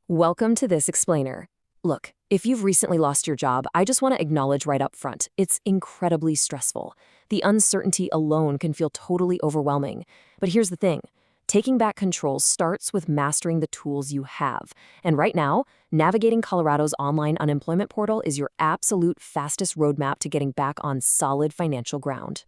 Welcome to this explainer. Look, if you've recently lost your job, I just want to acknowledge right up front, it's incredibly stressful. The uncertainty alone can feel totally overwhelming. But here's the thing. Taking back control starts with mastering the tools you have. And right now, navigating Colorado's online unemployment portal is your absolute fastest roadmap to getting back on solid financial ground.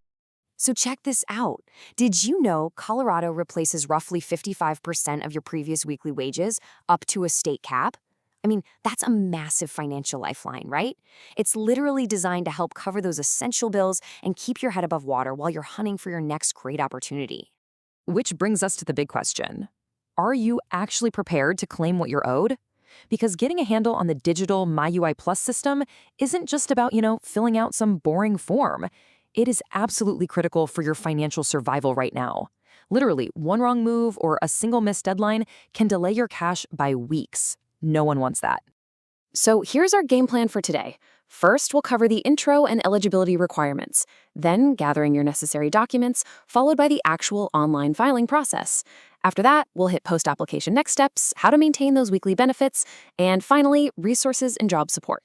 So check this out. Did you know Colorado replaces roughly 55% of your previous weekly wages up to a state cap? I mean, that's a massive financial lifeline, right? It's literally designed to help cover those essential bills and keep your head above water while you're hunting for your next great opportunity. Which brings us to the big question. Are you actually prepared to claim what you're owed? Because getting a handle on the digital MyUI Plus system isn't just about, filling out some boring form. It is absolutely critical for your financial survival right now. Literally, one wrong move or a single missed deadline can delay your cash by weeks. No one wants that. So here's our game plan for today. First, we'll cover the intro and eligibility requirements, then gathering your necessary documents, followed by the actual online filing process. After that, we'll hit post-application next steps, how to maintain those weekly benefits, and finally, resources and job support.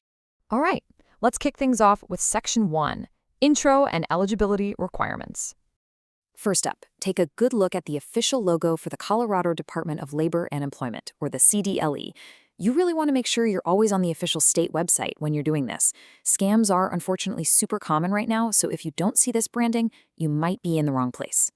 All right, let's kick things off with Section 1, Intro and Eligibility Requirements. First up, take a good look at the official logo for the Colorado Department of Labor and Employment, or the CDLE. You really want to make sure you're always on the official state website when you're doing this. Scams are unfortunately super common right now, so if you don't see this branding, you might be in the wrong place.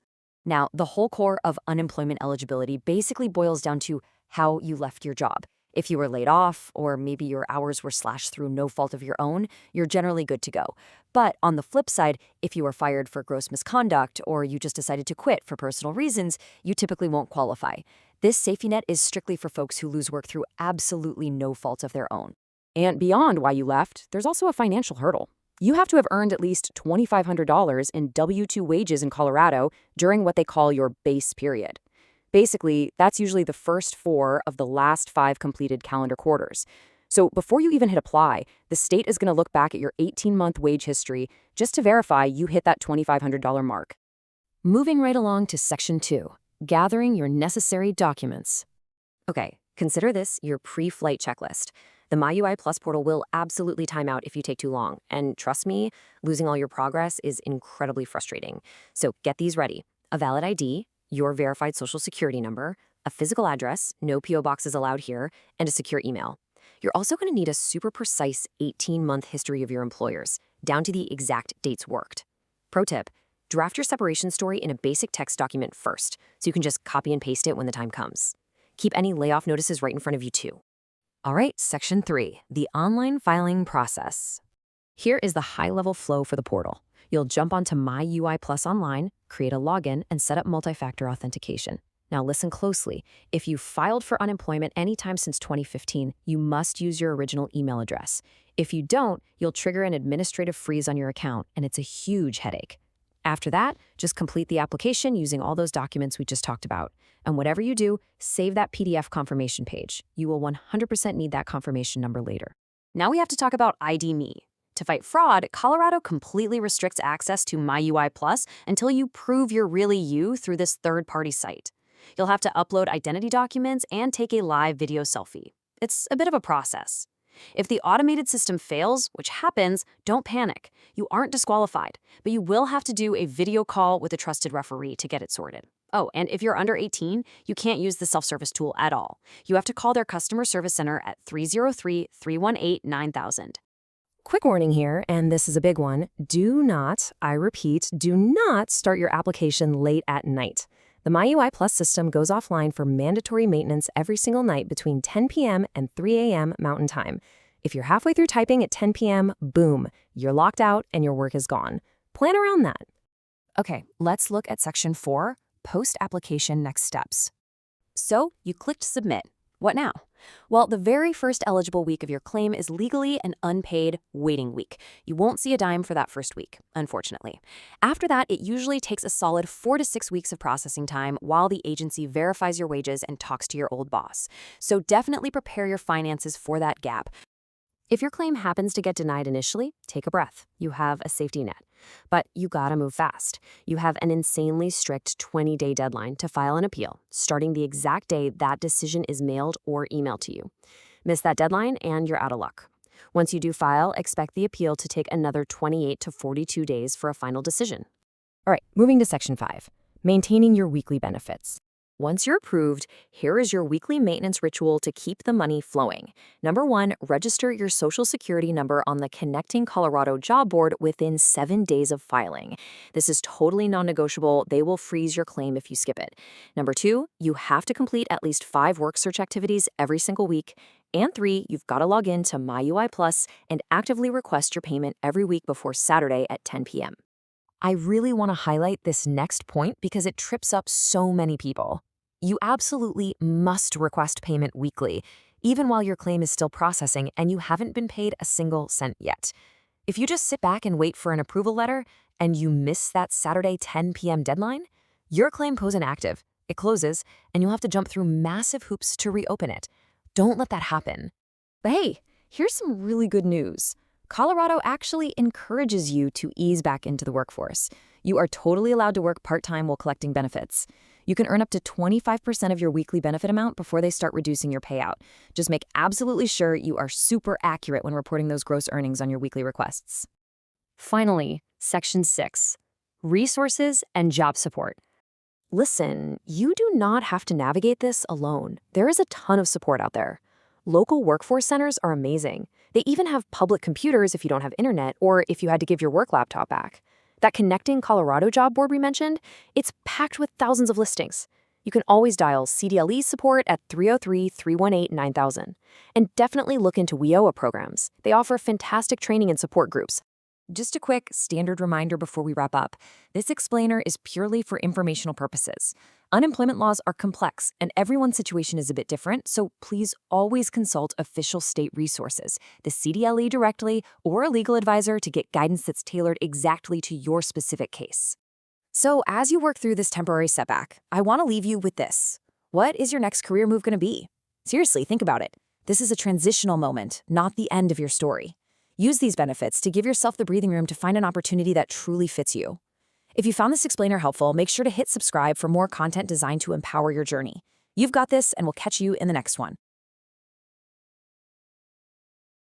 Now, the whole core of unemployment eligibility basically boils down to how you left your job. If you were laid off, or maybe your hours were slashed through no fault of your own, you're generally good to go. But on the flip side, if you were fired for gross misconduct, or you just decided to quit for personal reasons, you typically won't qualify. This safety net is strictly for folks who lose work through absolutely no fault of their own. And beyond why you left, there's also a financial hurdle. You have to have earned at least $2,500 in W-2 wages in Colorado during what they call your base period. Basically, that's usually the first 4 of the last 5 completed calendar quarters. So before you even hit apply, the state is going to look back at your 18-month wage history just to verify you hit that $2,500 mark. Moving right along to Section 2, gathering your necessary documents. Okay, consider this your pre-flight checklist. The MyUI Plus portal will absolutely time out if you take too long. And trust me, losing all your progress is incredibly frustrating. So get these ready. A valid ID, your verified social security number, a physical address, no PO boxes allowed here, and a secure email. You're also going to need a super precise 18-month history of your employers, down to the exact dates worked. Pro tip, draft your separation story in a basic text document first, so you can just copy and paste it when the time comes. Keep any layoff notices right in front of you too. All right, Section 3, the online filing process. Here is the high-level flow for the portal. You'll jump onto MyUI Plus online, create a login, and set up multi-factor authentication. Now listen closely. If you filed for unemployment anytime since 2015, you must use your original email address. If you don't, you'll trigger an administrative freeze on your account, and it's a huge headache. After that, just complete the application using all those documents we just talked about. And whatever you do, save that PDF confirmation page. You will 100% need that confirmation number later. Now we have to talk about ID Me. To fight fraud, Colorado completely restricts access to MyUI Plus until you prove you're really you through this third-party site. You'll have to upload identity documents and take a live video selfie. It's a bit of a process. If the automated system fails, which happens, don't panic. You aren't disqualified, but you will have to do a video call with a trusted referee to get it sorted. Oh, and if you're under 18, you can't use the self-service tool at all. You have to call their customer service center at 303-318-9000. Quick warning here, and this is a big one. Do not, I repeat, do not start your application late at night. The MyUI Plus system goes offline for mandatory maintenance every single night between 10 p.m. and 3 a.m. Mountain Time. If you're halfway through typing at 10 p.m., boom, you're locked out and your work is gone. Plan around that. Okay, let's look at Section 4, Post-Application Next Steps. So, you clicked Submit. What now? Well, the very first eligible week of your claim is legally an unpaid waiting week. You won't see a dime for that first week, unfortunately. After that, it usually takes a solid 4 to 6 weeks of processing time while the agency verifies your wages and talks to your old boss. So definitely prepare your finances for that gap. If your claim happens to get denied initially, take a breath. You have a safety net. But you gotta move fast. You have an insanely strict 20-day deadline to file an appeal, starting the exact day that decision is mailed or emailed to you. Miss that deadline and you're out of luck. Once you do file, expect the appeal to take another 28 to 42 days for a final decision. All right, moving to Section 5, maintaining your weekly benefits. Once you're approved, here is your weekly maintenance ritual to keep the money flowing. Number 1, register your Social Security number on the Connecting Colorado job board within 7 days of filing. This is totally non-negotiable. They will freeze your claim if you skip it. Number 2, you have to complete at least 5 work search activities every single week. And 3, you've got to log in to MyUI Plus and actively request your payment every week before Saturday at 10 p.m. I really want to highlight this next point because it trips up so many people. You absolutely must request payment weekly, even while your claim is still processing and you haven't been paid a single cent yet. If you just sit back and wait for an approval letter and you miss that Saturday 10 p.m. deadline, your claim goes inactive, it closes, and you'll have to jump through massive hoops to reopen it. Don't let that happen. But hey, here's some really good news. Colorado actually encourages you to ease back into the workforce. You are totally allowed to work part-time while collecting benefits. You can earn up to 25% of your weekly benefit amount before they start reducing your payout. Just make absolutely sure you are super accurate when reporting those gross earnings on your weekly requests. Finally, Section 6, resources and job support. Listen, you do not have to navigate this alone. There is a ton of support out there. Local workforce centers are amazing. They even have public computers if you don't have internet or if you had to give your work laptop back. That Connecting Colorado job board we mentioned, it's packed with thousands of listings. You can always dial CDLE support at 303-318-9000. And definitely look into WIOA programs. They offer fantastic training and support groups. Just a quick standard reminder before we wrap up. This explainer is purely for informational purposes. Unemployment laws are complex, and everyone's situation is a bit different, so please always consult official state resources, the CDLE directly, or a legal advisor to get guidance that's tailored exactly to your specific case. So as you work through this temporary setback, I want to leave you with this. What is your next career move going to be? Seriously, think about it. This is a transitional moment, not the end of your story. Use these benefits to give yourself the breathing room to find an opportunity that truly fits you. If you found this explainer helpful, make sure to hit subscribe for more content designed to empower your journey. You've got this, and we'll catch you in the next one.